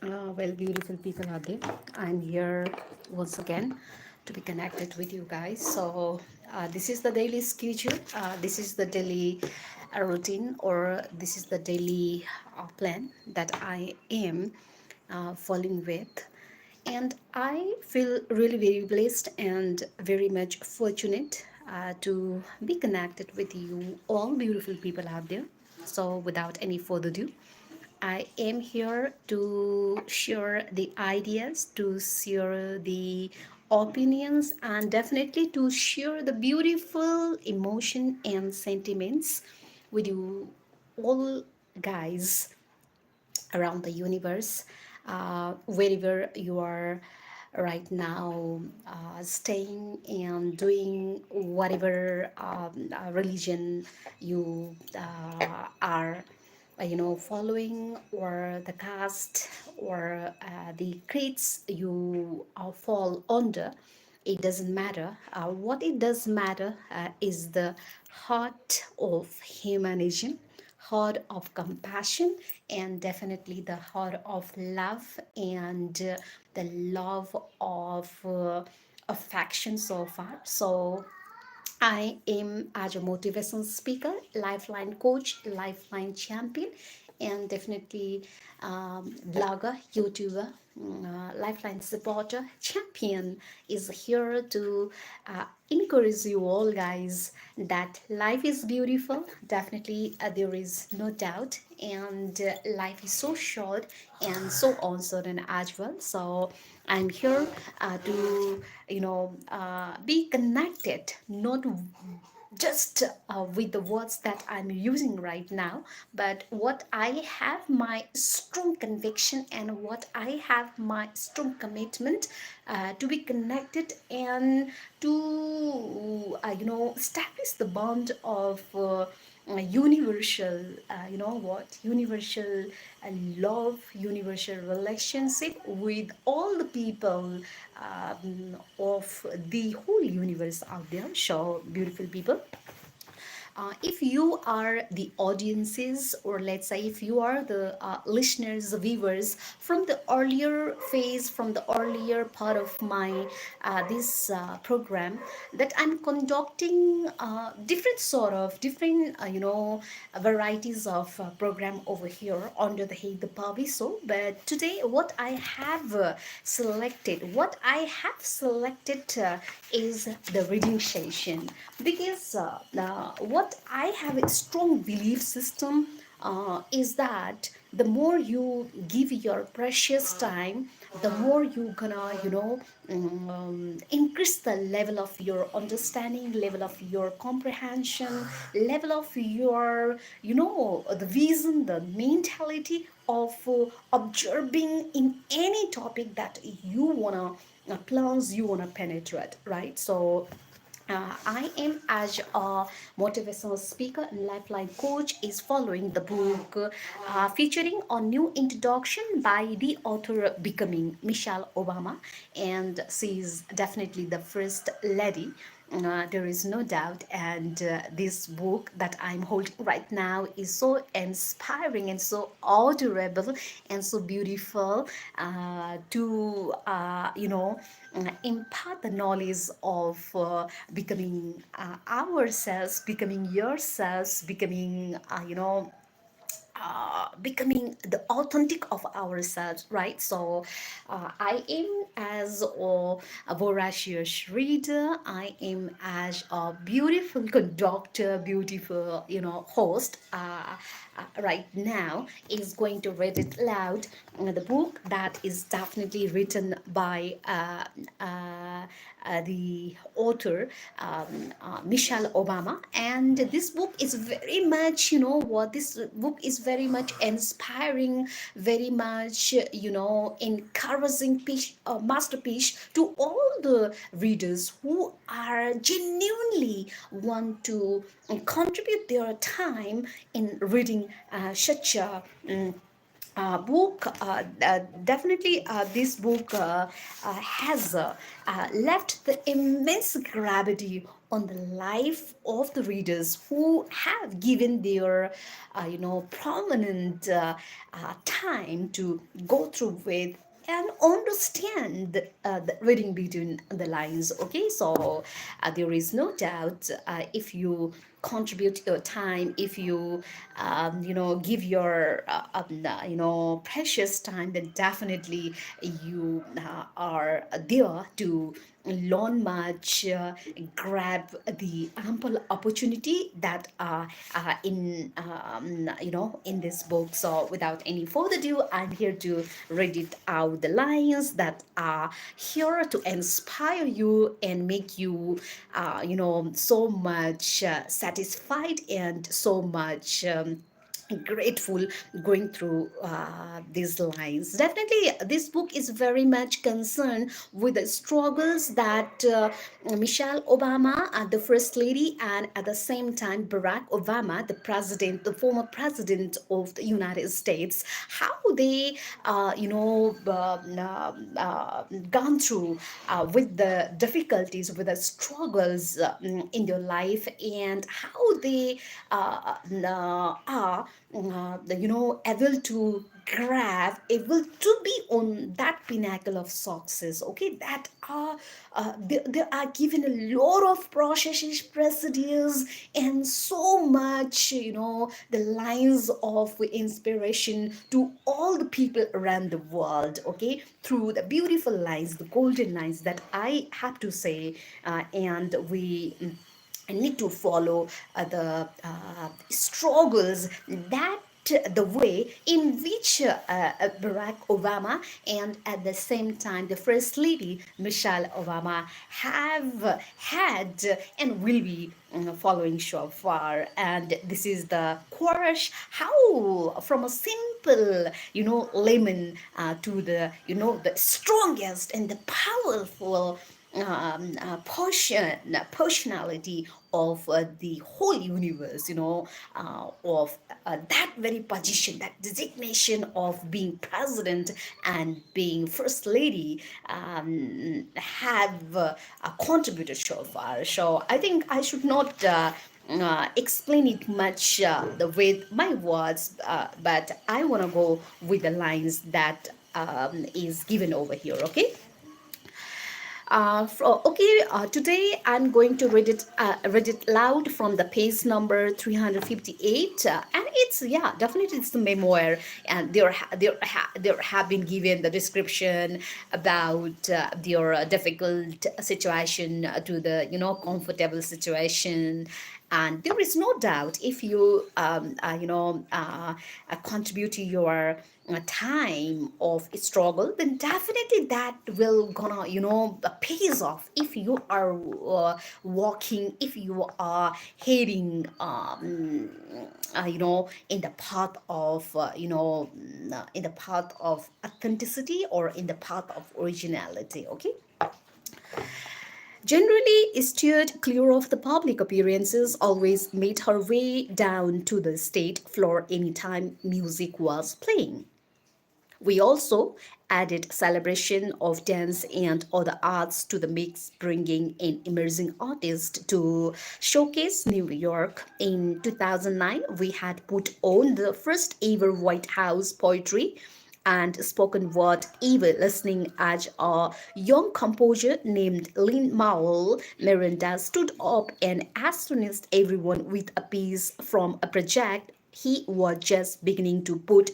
Well, beautiful people out there. I'm here once again to be connected with you guys. So, this is the daily schedule. This is the daily routine, or this is the daily plan that I am following with. And I feel really very blessed and very much fortunate to be connected with you, all beautiful people out there. So, without any further ado, I am here to share the ideas, to share the opinions, and definitely to share the beautiful emotion and sentiments with you all guys around the universe, wherever you are right now, staying and doing whatever religion you are following, or the caste, or the creeds you fall under. It doesn't matter. What it does matter is the heart of humanism, heart of compassion, and definitely the heart of love, and the love of affection so far. So I am as a motivational speaker, lifeline coach, lifeline champion, and definitely blogger, YouTuber, lifeline supporter, champion is here to encourage you all guys that life is beautiful. Definitely, there is no doubt, and life is so short and so uncertain as well. So I'm here to be connected, not just with the words that I'm using right now, but what I have my strong conviction and what I have my strong commitment to be connected and to establish the bond of universal, universal love, universal relationship with all the people of the whole universe out there. So, beautiful people, if you are the audiences, or let's say if you are the listeners, the viewers from the earlier phase, from the earlier part of my this program, that I'm conducting different sort of different varieties of program over here under the head the Pavi. So but today what I have selected is the reading session, because what I have a strong belief system is that the more you give your precious time, the more you gonna increase the level of your understanding, level of your comprehension, level of your the vision, the mentality of observing in any topic that you wanna plans, you wanna penetrate, right? So I am as a motivational speaker and lifeline coach is following the book featuring a new introduction by the author becoming Michelle Obama, and she is definitely the first lady. There is no doubt, and this book that I'm holding right now is so inspiring and so adorable and so beautiful to impart the knowledge of becoming ourselves, becoming yourselves, becoming becoming the authentic of ourselves, right? So I am as a voracious reader, I am as a beautiful conductor, beautiful host, right now is going to read it loud, the book that is definitely written by the author Michelle Obama. And this book is very much, this book is very much inspiring, very much, encouraging piece, masterpiece to all the readers who are genuinely want to contribute their time in reading such a book. Definitely, this book has left the immense gravity on the life of the readers who have given their prominent time to go through with and understand the reading between the lines. Okay, so there is no doubt, if you contribute your time, if you give your precious time, then definitely you are there to learn much, grab the ample opportunity that are in this book. So without any further ado, I'm here to read it out the lines that are here to inspire you and make you so much satisfied and so much grateful going through these lines. Definitely, this book is very much concerned with the struggles that Michelle Obama, the First Lady, and at the same time Barack Obama, the president, the former president of the United States, how they, gone through with the difficulties, with the struggles in their life, and how they are able to grab, able to be on that pinnacle of success. Okay, that are they are given a lot of procedures and so much, the lines of inspiration to all the people around the world. Okay, through the beautiful lines, the golden lines that I have to say, and we need to follow the struggles that the way in which Barack Obama and at the same time the First Lady Michelle Obama have had and will be following so far. And this is the chorus, how from a simple layman to the strongest and the powerful portionality of the whole universe, of that very position, that designation of being president and being first lady, have contributed so far. So I think I should not explain it much with my words, but I want to go with the lines that is given over here. Okay. Today I'm going to read it loud from the page number 358, and it's, yeah, definitely it's the memoir, and there have been given the description about their difficult situation to the comfortable situation. And there is no doubt, if you contribute to your time of struggle, then definitely that will gonna pays off. If you are walking, if you are heading in the path of in the path of authenticity, or in the path of originality. Okay, generally steered clear of the public appearances, always made her way down to the stage floor anytime music was playing. We also added celebration of dance and other arts to the mix, bringing in emerging artists to showcase New York. In 2009, we had put on the first ever White House poetry and spoken word evil listening as a young composer named Lin Manuel Miranda stood up and astonished everyone with a piece from a project he was just beginning to put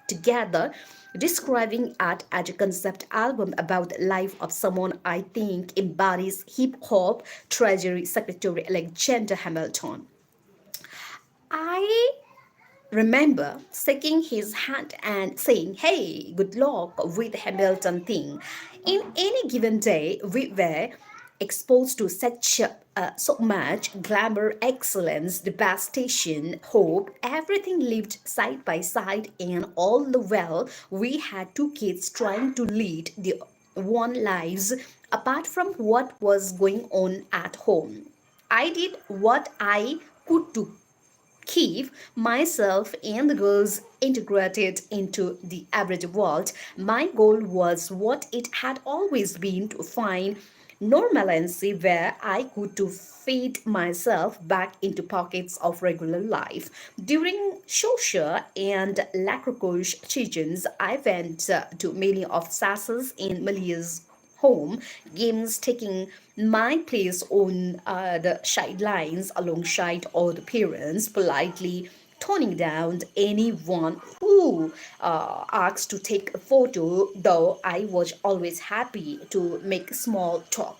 together, describing it as a concept album about the life of someone I think embodies hip hop Treasury Secretary Alexander Hamilton. I remember shaking his hand and saying, "Hey, good luck with the Hamilton thing." In any given day, we were exposed to so much glamour, excellence, devastation, hope. Everything lived side by side, and all the while, we had two kids trying to lead their own lives apart from what was going on at home. I did what I could to keep myself and the girls integrated into the average world. My goal was what it had always been, to find normalcy where I could to feed myself back into pockets of regular life. During social and lacrosse seasons, I went to many of Sassa's and Malia's home games, taking my place on the sidelines alongside all the parents, politely toning down anyone who asked to take a photo, though I was always happy to make small talk.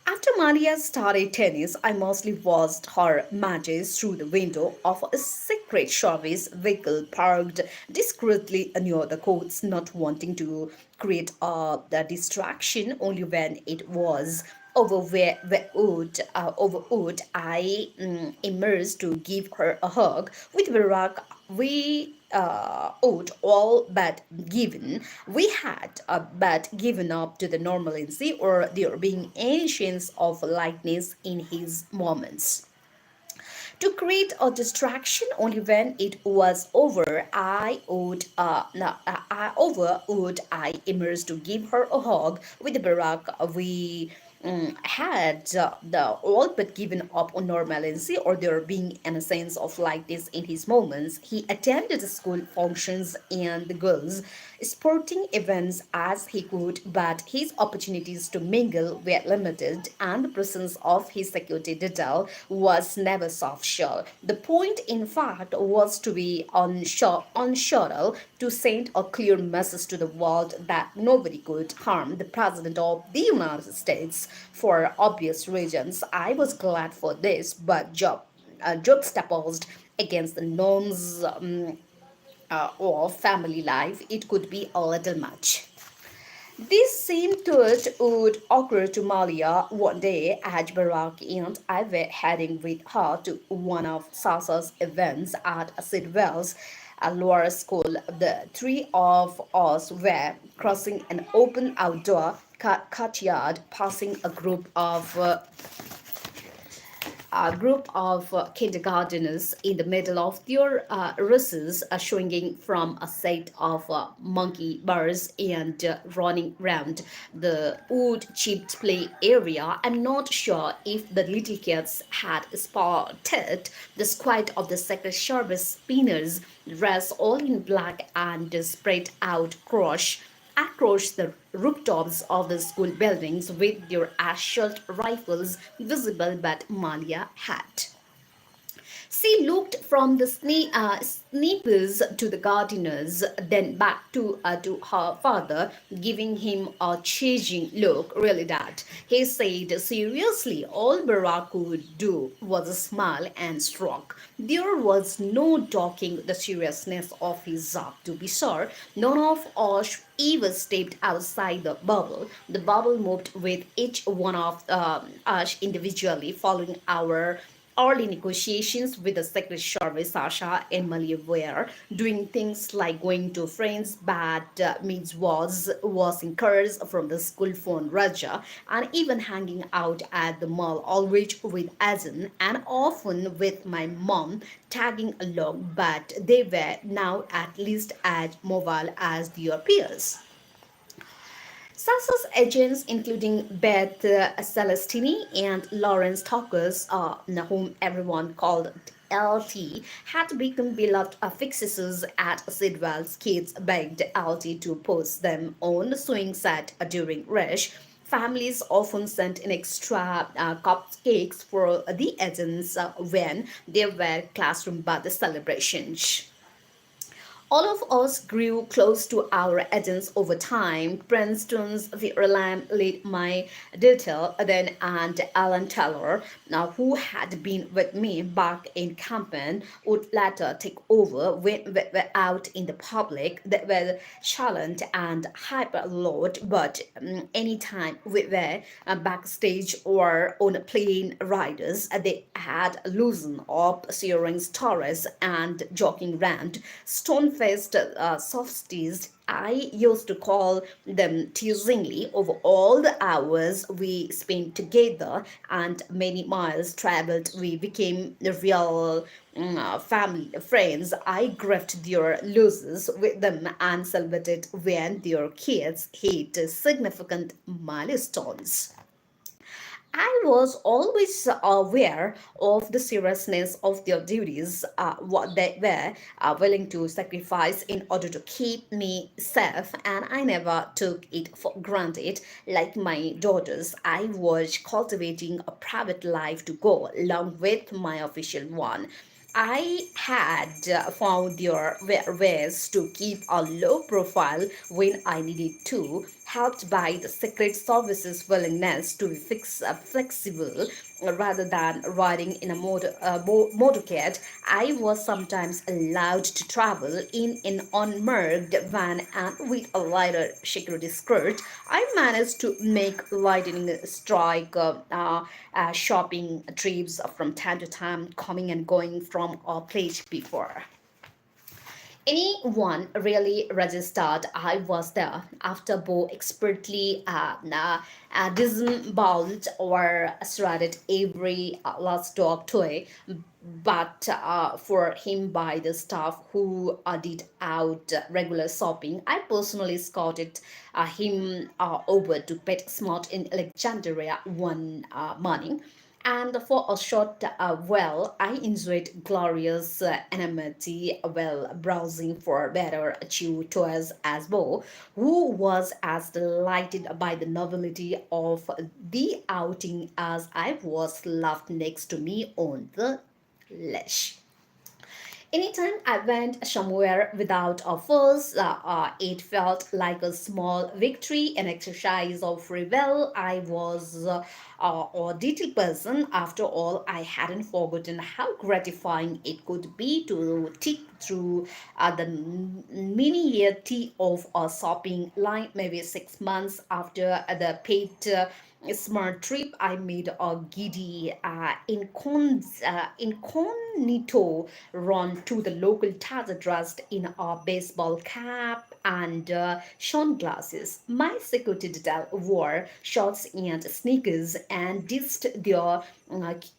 After Maria started tennis, I mostly watched her matches through the window of a secret service vehicle parked discreetly near the courts, not wanting to create the distraction only when it was overwood. I emerged to give her a hug. With Barack, we owed all but given. We had but given up to the normalcy or there being any chance of lightness in his moments. To create a distraction only when it was over, I emerged to give her a hug. With Barack, we had the all but given up on normalcy or there being an sense of lightness in his moments. He attended the school functions and the girls' sporting events as he could, but his opportunities to mingle were limited, and the presence of his security detail was never soft shell. The point, in fact, was to be on shuttle to send a clear message to the world that nobody could harm the President of the United States for obvious reasons. I was glad for this, but juxtaposed against the norms of family life, it could be a little much. This same thought would occur to Malia one day as Barack and I were heading with her to one of Sasa's events at Sidwell's lower school. The three of us were crossing an open outdoor courtyard, passing a group of kindergarteners in the middle of their recess, swinging from a set of monkey bars and running round the wood chipped play area. I'm not sure if the little kids had spotted the squad of the Secret Service spinners dressed all in black and spread out across the rooftops of the school buildings with their assault rifles visible but Malia had. She looked from the snippers to the gardeners, then back to her father, giving him a changing look. Really, Dad. He said seriously, all Barack could do was smile and shrug. There was no docking the seriousness of his job, to be sure. None of us ever stepped outside the bubble. The bubble moved with each one of us individually, following our early negotiations with the Secret Service, Sasha and Malia were doing things like going to friends' bad meets was encouraged from the school phone Raja, and even hanging out at the mall, always with Azan and often with my mom tagging along, but they were now at least as mobile as their peers. Sasa's agents, including Beth Celestini and Lawrence Talkers, whom everyone called LT, had become beloved fixers at Sidwell's. Kids begged LT to post them on the swing set during rush. Families often sent in extra cupcakes for the agents when there were classroom birthday celebrations. All of us grew close to our agents over time. Princeton's Viralam led my detail, then and Alan Taylor, now who had been with me back in Campen, would later take over when we were out in the public. They were silent and hyper loud, but anytime we were backstage or on plane riders, they had loosened up, sharing stories and joking around. Stone shamefaced softies, I used to call them teasingly over all the hours we spent together and many miles traveled. We became the real family friends. I grieved their losses with them and celebrated when their kids hit significant milestones. I was always aware of the seriousness of their duties, what they were willing to sacrifice in order to keep me safe, and I never took it for granted. Like my daughters, I was cultivating a private life to go along with my official one. I had found their ways to keep a low profile when I needed to, helped by the Secret Service's willingness to be flexible rather than riding in a motorcade. I was sometimes allowed to travel in an unmarked van and with a lighter security skirt. I managed to make lightning strike shopping trips from time to time, coming and going from a place before anyone really registered I was there. After Bo expertly disemboweled or shredded every last dog toy, but for him by the staff who did out regular shopping, I personally escorted him over to PetSmart in Alexandria one morning. And for a short while, I enjoyed glorious anonymity while browsing for better chew toys as well, who was as delighted by the novelty of the outing as I was left next to me on the leash. Anytime I went somewhere without a fuss, it felt like a small victory, an exercise of free will. I was a detail person. After all, I hadn't forgotten how gratifying it could be to tick through the miniaturity of a shopping line, maybe 6 months after the paid. Smart trip, I made a giddy incognito run to the local Taza dressed in a baseball cap and sunglasses. My security detail wore shorts and sneakers and dissed their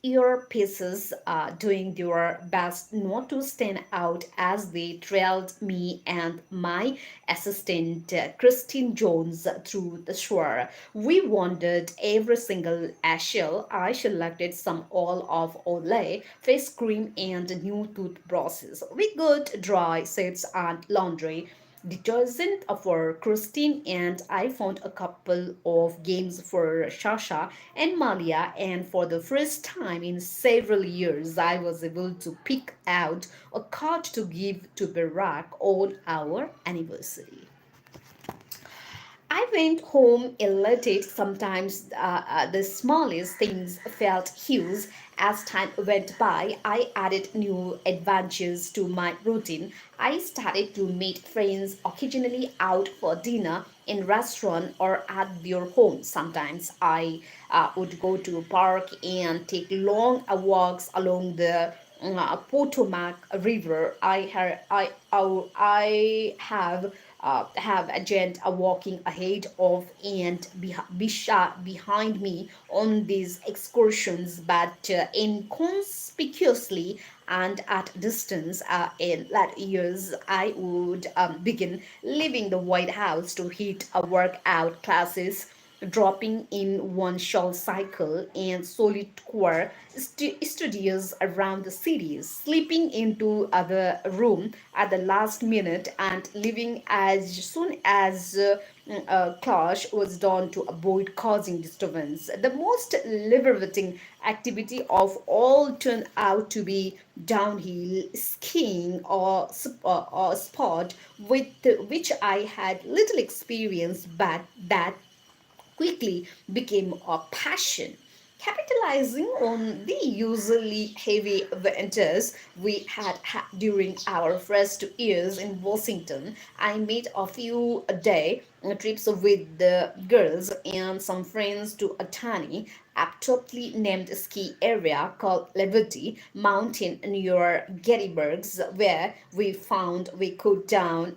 earpieces, doing their best not to stand out as they trailed me and my assistant Christine Jones through the shore. We wandered every single aisle. I selected some oil of Olay, face cream, and new toothbrushes. We got dry sets and laundry detergent for Christine, and I found a couple of games for Shasha and Malia, and for the first time in several years, I was able to pick out a card to give to Barack on our anniversary. I went home elated. Sometimes the smallest things felt huge. As time went by, I added new adventures to my routine. I started to meet friends occasionally out for dinner in restaurant or at their home. Sometimes I would go to a park and take long walks along the Potomac River. I have a gent walking ahead of and behind me on these excursions, but inconspicuously and at distance. In latter years, I would begin leaving the White House to hit a workout classes, dropping in one short cycle and solitaire studios around the city, sleeping into other room at the last minute and leaving as soon as clash was done to avoid causing disturbance. The most liberating activity of all turned out to be downhill skiing or sport with which I had little experience, but that quickly became a passion. Capital capitalizing on the usually heavy winters we had during our first 2 years in Washington. I made a few a day trips with the girls and some friends to a tiny, aptly named ski area called Liberty Mountain near Gettysburg, where we could don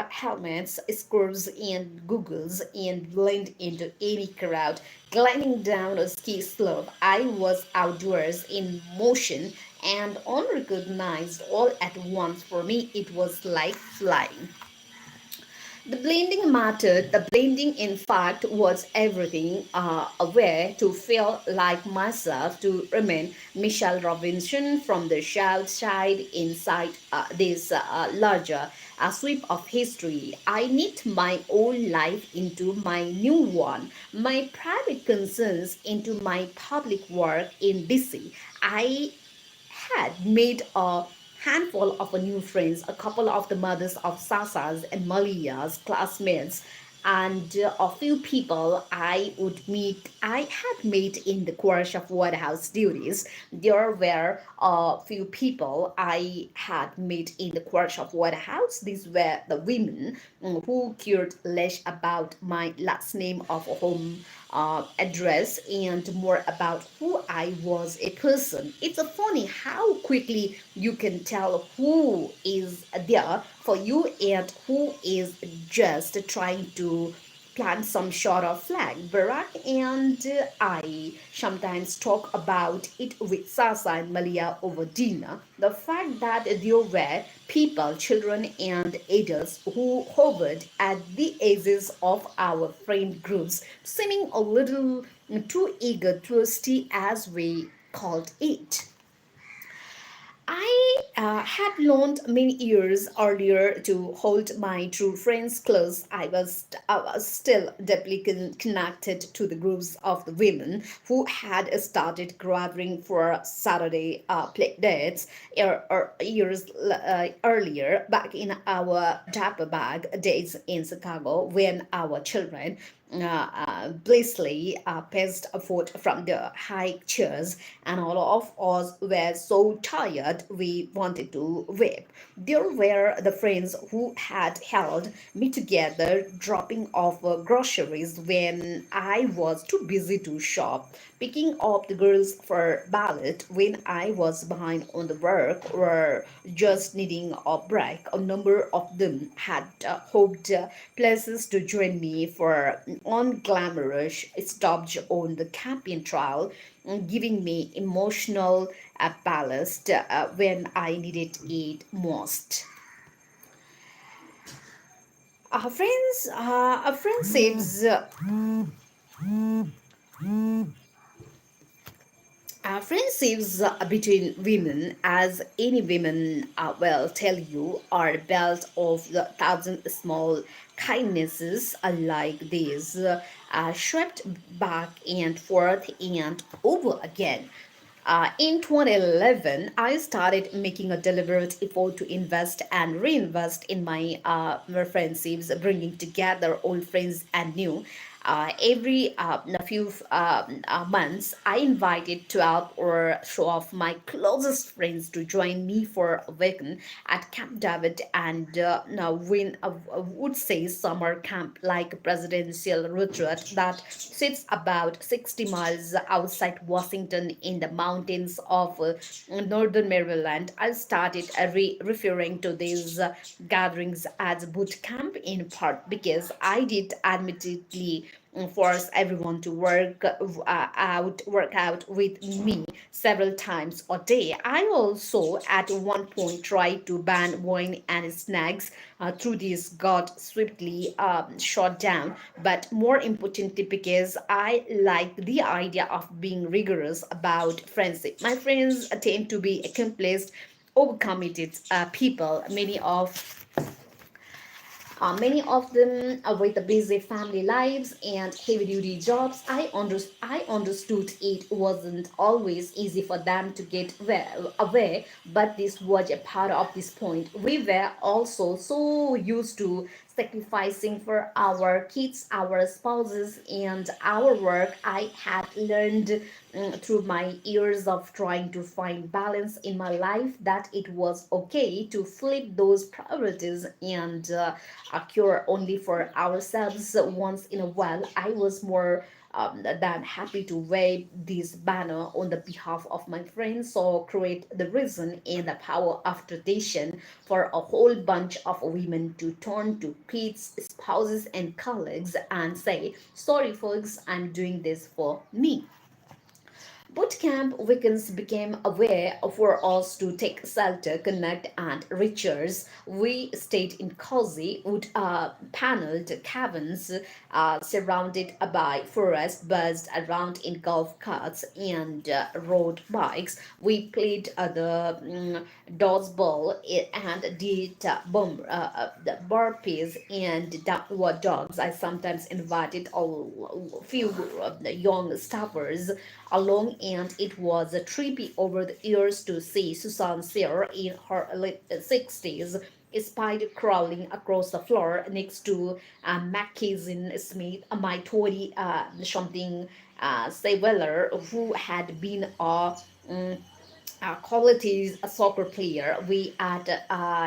helmets, scarves, and goggles and blend into any crowd. Gliding down a ski slope, I was outdoors in motion and unrecognized all at once. For me, it was like flying. The blending mattered. The blending, in fact, was everything. A way to feel like myself, to remain Michelle Robinson from the outside inside this larger sweep of history. I knit my old life into my new one, my private concerns into my public work in DC. I had made a handful of new friends, a couple of the mothers of Sasa's and Malia's classmates, and a few people I had met in the course of White House duties. There were a few people I had met in the course of White House. These were the women who cared less about my last name of home address and more about who I was a person. It's funny how quickly you can tell who is there for you and who is just trying to plant some sort of flag. Barack and I sometimes talk about it with Sasa and Malia over dinner. The fact that there were people, children and adults who hovered at the edges of our friend groups, seeming a little too eager, thirsty as we called it. I had learned many years earlier to hold my true friends close. I was still deeply connected to the groups of the women who had started gathering for Saturday play dates years earlier, back in our Dapper Bag days in Chicago when our children blissfully paced forth from the high chairs, and all of us were so tired we wanted to weep. There were the friends who had held me together, dropping off groceries when I was too busy to shop, picking up the girls for ballet when I was behind on the work or just needing a break. A number of them had hoped places to join me for unglamorous stops on the camping trail, giving me emotional ballast when I needed it most. Friendships friendships between women, as any women will tell you, are built of the thousand small kindnesses like this, swept back and forth and over again. In 2011, I started making a deliberate effort to invest and reinvest in my friendships, bringing together old friends and new. Every a few months, I invited 12 or so of my closest friends to join me for a weekend at Camp David and now when I would say summer camp, like a presidential retreat that sits about 60 miles outside Washington in the mountains of northern Maryland. I started referring to these gatherings as boot camp in part because I did admittedly force everyone to work out with me several times a day. I also at one point tried to ban wine and snacks. Through this got swiftly shot down, but more importantly because I like the idea of being rigorous about friendship. My friends tend to be accomplished, overcommitted people. Many of them with the busy family lives and heavy duty jobs. I understood it wasn't always easy for them to get away, but this was a part of this point. We were also so used to sacrificing for our kids, our spouses, and our work. I had learned through my years of trying to find balance in my life that it was okay to flip those priorities and occur only for ourselves once in a while. I was more than happy to wave this banner on the behalf of my friends, so create the reason and the power of tradition for a whole bunch of women to turn to kids, spouses, and colleagues and say, sorry, folks, I'm doing this for me. Bootcamp weekends became a way for us to take shelter, connect, and rituals. We stayed in cozy wood paneled cabins surrounded by forest, buzzed around in golf carts and road bikes. We played dodgeball and did the burpees and dogs. I sometimes invited a few young staffers along, and it was a trippy over the years to see Susan Sear in her late 60s, a spider crawling across the floor next to Mackenzie Smith, my 20 something sailor who had been a qualities a soccer player. We had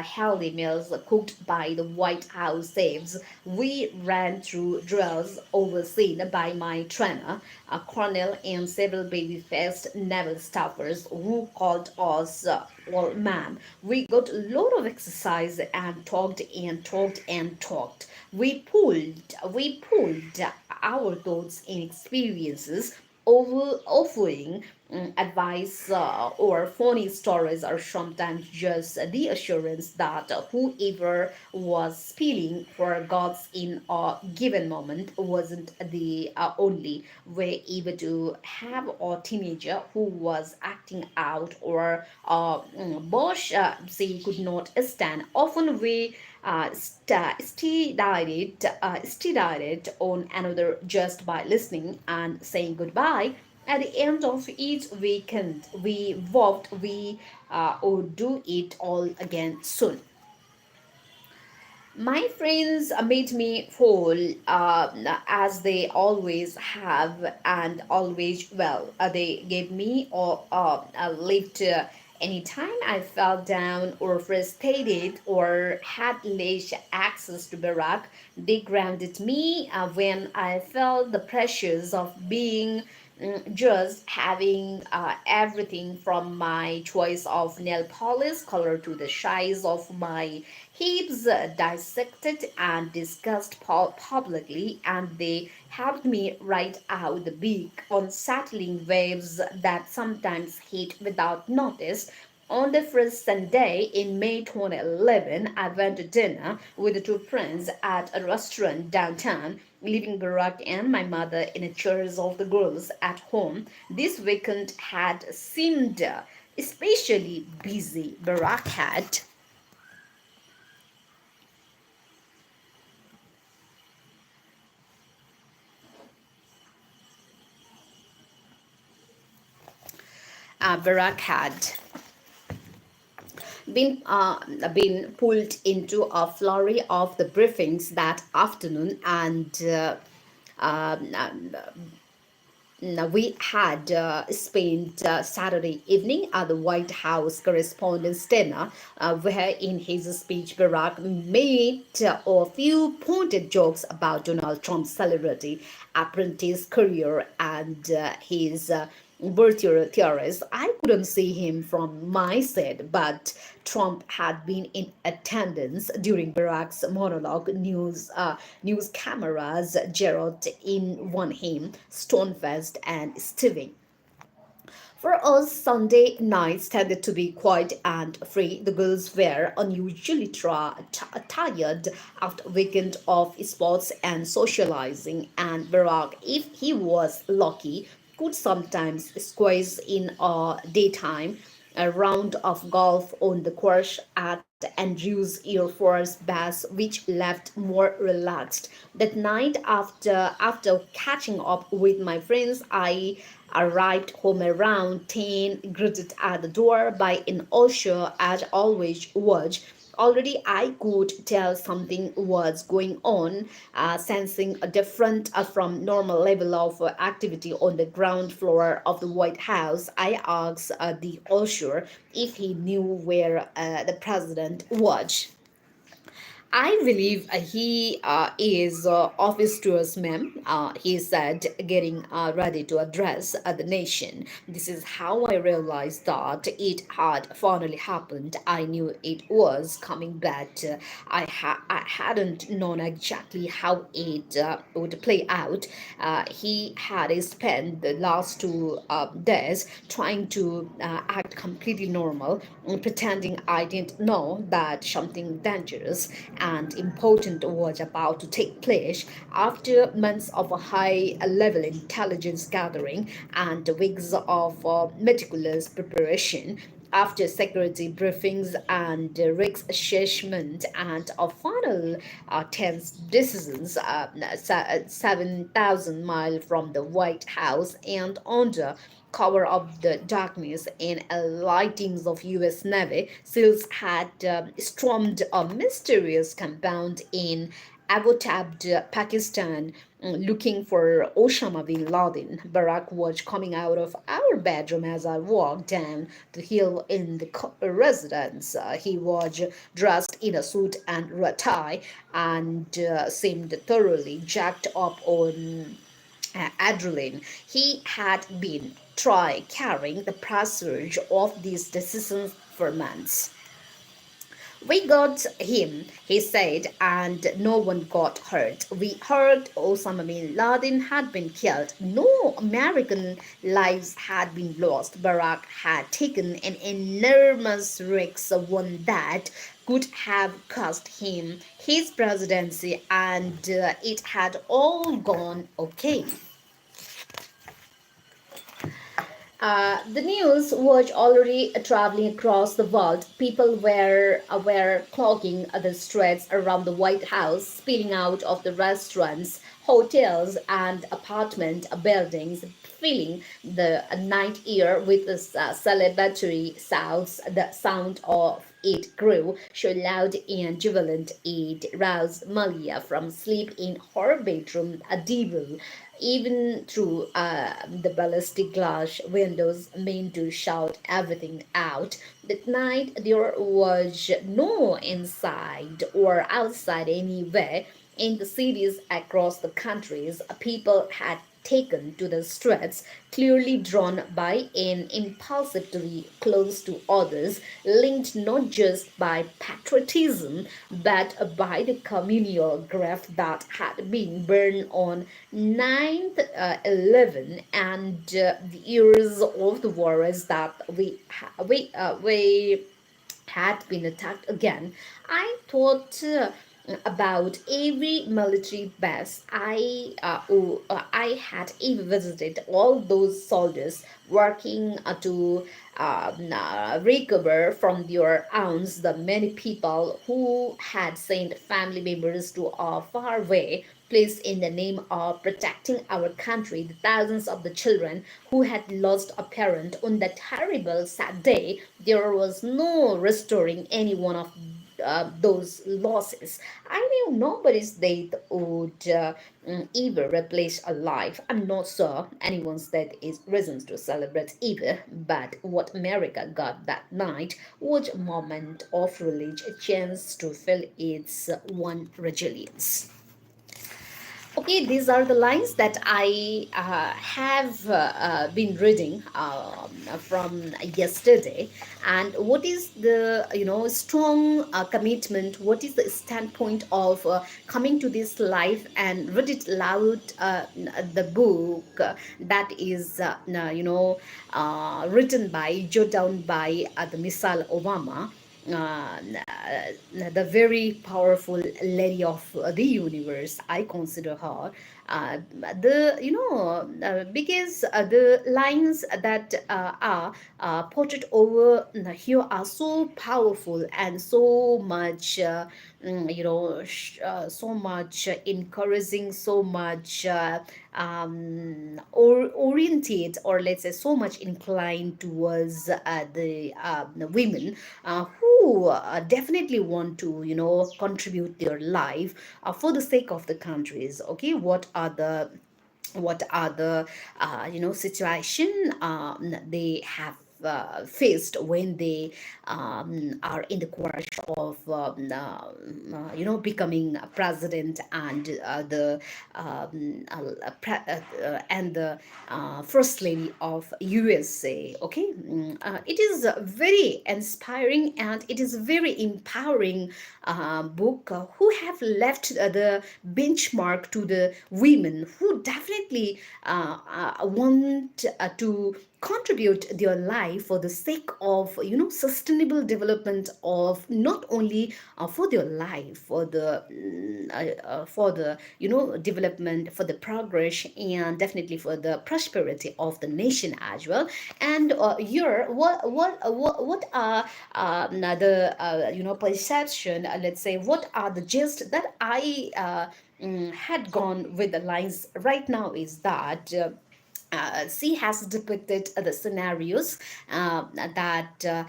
healthy meals cooked by the White House saves. We ran through drills overseen by my trainer, Colonel, and several baby-faced naval staffers who called us well, ma'am. We got a lot of exercise and talked and talked and talked. We pulled our thoughts and experiences over offering advice or funny stories are sometimes just the assurance that whoever was spilling for gods in a given moment wasn't the only way able to have a teenager who was acting out or bosh she could not stand. Often we steadied on another just by listening and saying goodbye. At the end of each weekend, we vowed we would do it all again soon. My friends made me fall as they always have and always well. They gave me a lift anytime I fell down or frustrated or had less access to Barack. They grounded me when I felt the pressures of being just having everything from my choice of nail polish color to the size of my hips dissected and discussed publicly, and they helped me write out the big unsettling waves that sometimes hit without notice. On the first Sunday in May 2011, I went to dinner with the two friends at a restaurant downtown, leaving Barack and my mother in the chairs of the girls at home. This weekend had seemed especially busy. Barack had been been pulled into a flurry of the briefings that afternoon, and now, we had spent Saturday evening at the White House Correspondents' Dinner, where in his speech Barack made a few pointed jokes about Donald Trump's celebrity apprentice career and his virtue theories. I couldn't see him from my seat, but Trump had been in attendance during Barack's monologue. News cameras zeroed in on him, stone-faced and stiffing. For us, Sunday nights tended to be quiet and free. The girls were unusually tired after a weekend of sports and socializing, and Barack, if he was lucky, could sometimes squeeze in a daytime a round of golf on the course at Andrews Air Force Base, which left more relaxed. That night, after catching up with my friends, I Arrived home around 10, greeted at the door by an usher as always was. Already I could tell something was going on, sensing a different from normal level of activity on the ground floor of the White House. I asked the usher if he knew where the president was. I believe he is office tours, ma'am, he said, getting ready to address the nation. This is how I realized that it had finally happened. I knew it was coming, but I hadn't known exactly how it would play out. He had spent the last 2 days trying to act completely normal, pretending I didn't know that something dangerous and important was about to take place. After months of a high level intelligence gathering and weeks of meticulous preparation, after security briefings and risk assessment and a final tense decisions, 7,000 miles from the White House and under cover of the darkness and lightings of U.S. Navy, SEALs had stormed a mysterious compound in Abbottabad, Pakistan, looking for Osama bin Laden. Barack was coming out of our bedroom as I walked down the hill in the residence. He was dressed in a suit and a tie and seemed thoroughly jacked up on adrenaline. He had been try carrying the passage of these decisions for months. We got him, he said, and no one got hurt. We heard Osama bin Laden had been killed. No American lives had been lost. Barack had taken an enormous risk, one that could have cost him his presidency, and it had all gone okay. The news was already traveling across the world. People were clogging the streets around the White House, spilling out of the restaurants, hotels, and apartment buildings, filling the night air with the celebratory sounds. The sound of it grew so loud and jubilant it roused Malia from sleep in her bedroom, a devil, even through the ballistic glass windows meant to shout everything out. That night there was no inside or outside anywhere. In the cities across the countries, people had taken to the streets, clearly drawn by an impulsive to be close to others, linked not just by patriotism but by the communal grief that had been born on 9th 11 and the years of the wars that we had been attacked again. I thought about every military base I had ever visited, all those soldiers working to recover from their wounds, the many people who had sent family members to a faraway place in the name of protecting our country, the thousands of the children who had lost a parent on that terrible sad day. There was no restoring any one of those losses. I knew nobody's death would ever replace a life. I'm not sure anyone's death is reasons to celebrate either, but what America got that night was a moment of relief, a chance to feel its one resilience. Okay, these are the lines that I have been reading from yesterday. And what is the strong commitment? What is the standpoint of coming to this life and read it loud? The book that is written by, jot down by the Michelle Obama, uh, the very powerful lady of the universe. I consider her. the because the lines that are portrayed over here are so powerful and so much so much encouraging, so much or orientate, or let's say so much inclined towards the women who definitely want to contribute their life for the sake of the countries. Okay, what are the situation they have faced when they are in the course of becoming a president and the first lady of USA. Okay, it is very inspiring and it is very empowering book who have left the benchmark to the women who definitely want to contribute their life for the sake of sustainable development of not only for their life, for the development, for the progress, and definitely for the prosperity of the nation as well. And here what are the perception, let's say, what are the gist that I had gone with the lines right now is that she has depicted the scenarios that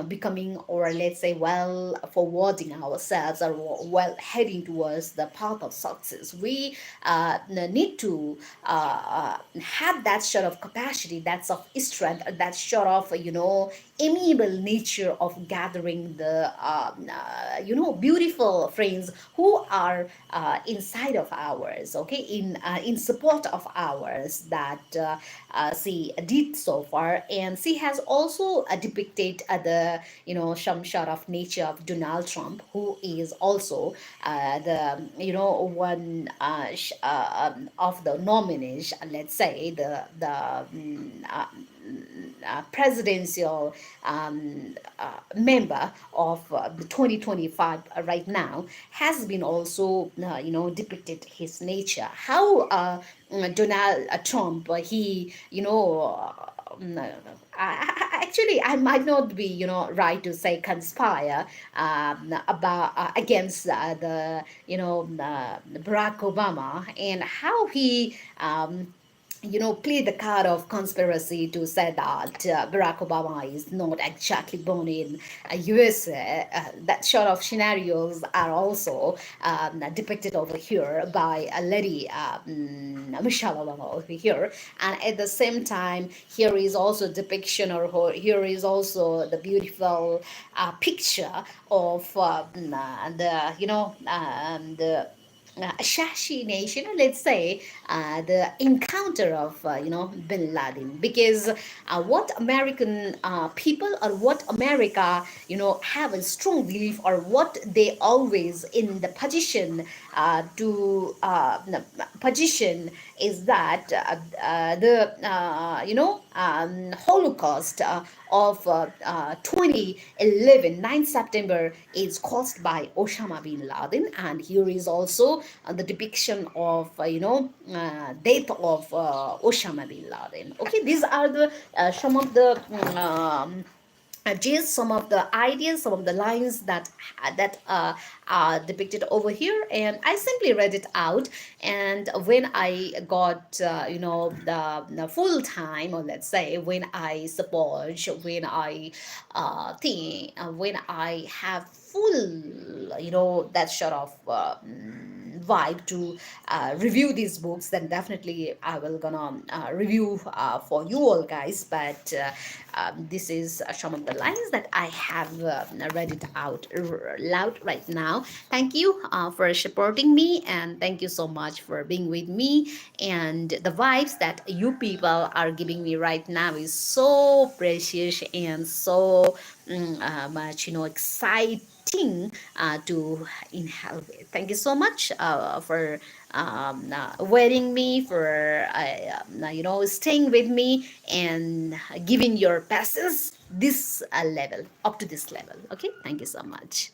becoming, or let's say well forwarding ourselves, or well heading towards the path of success. We need to have that sort of capacity, that sort of strength, that sort of amiable nature of gathering the beautiful friends who are inside of ours, okay, in support of ours, that she did so far. And she has also depicted the some sort of nature of Donald Trump, who is also the one of the nominees, let's say the presidential member of the 2025 right now, has been also depicted his nature, how Donald Trump, he actually, I might not be right to say conspire about against the Barack Obama, and how he played the card of conspiracy to say that Barack Obama is not exactly born in USA. That sort of scenarios are also depicted over here by a lady, Michelle Obama over here. And at the same time, here is also depiction, or here is also the beautiful picture of the assassination, or let's say the encounter of Bin Laden, because what American people, or what America have a strong belief, or what they always in the position to position is that the Holocaust of 2011 9 September is caused by Osama bin Laden. And here is also the depiction of death of Osama bin Laden. Okay, these are the some of the just some of the ideas, some of the lines that are depicted over here, and I simply read it out. And when I got the full time, or let's say when I suppose, when I think, when I have full that sort of vibe to review these books, then definitely I will gonna review for you all guys. But this is some of the lines that I have read it out loud right now. Thank you for supporting me, and thank you so much for being with me. And the vibes that you people are giving me right now is so precious and so much exciting to inhale with. Thank you so much for waiting me, for staying with me, and giving your passes this level, up to this level. Okay, thank you so much.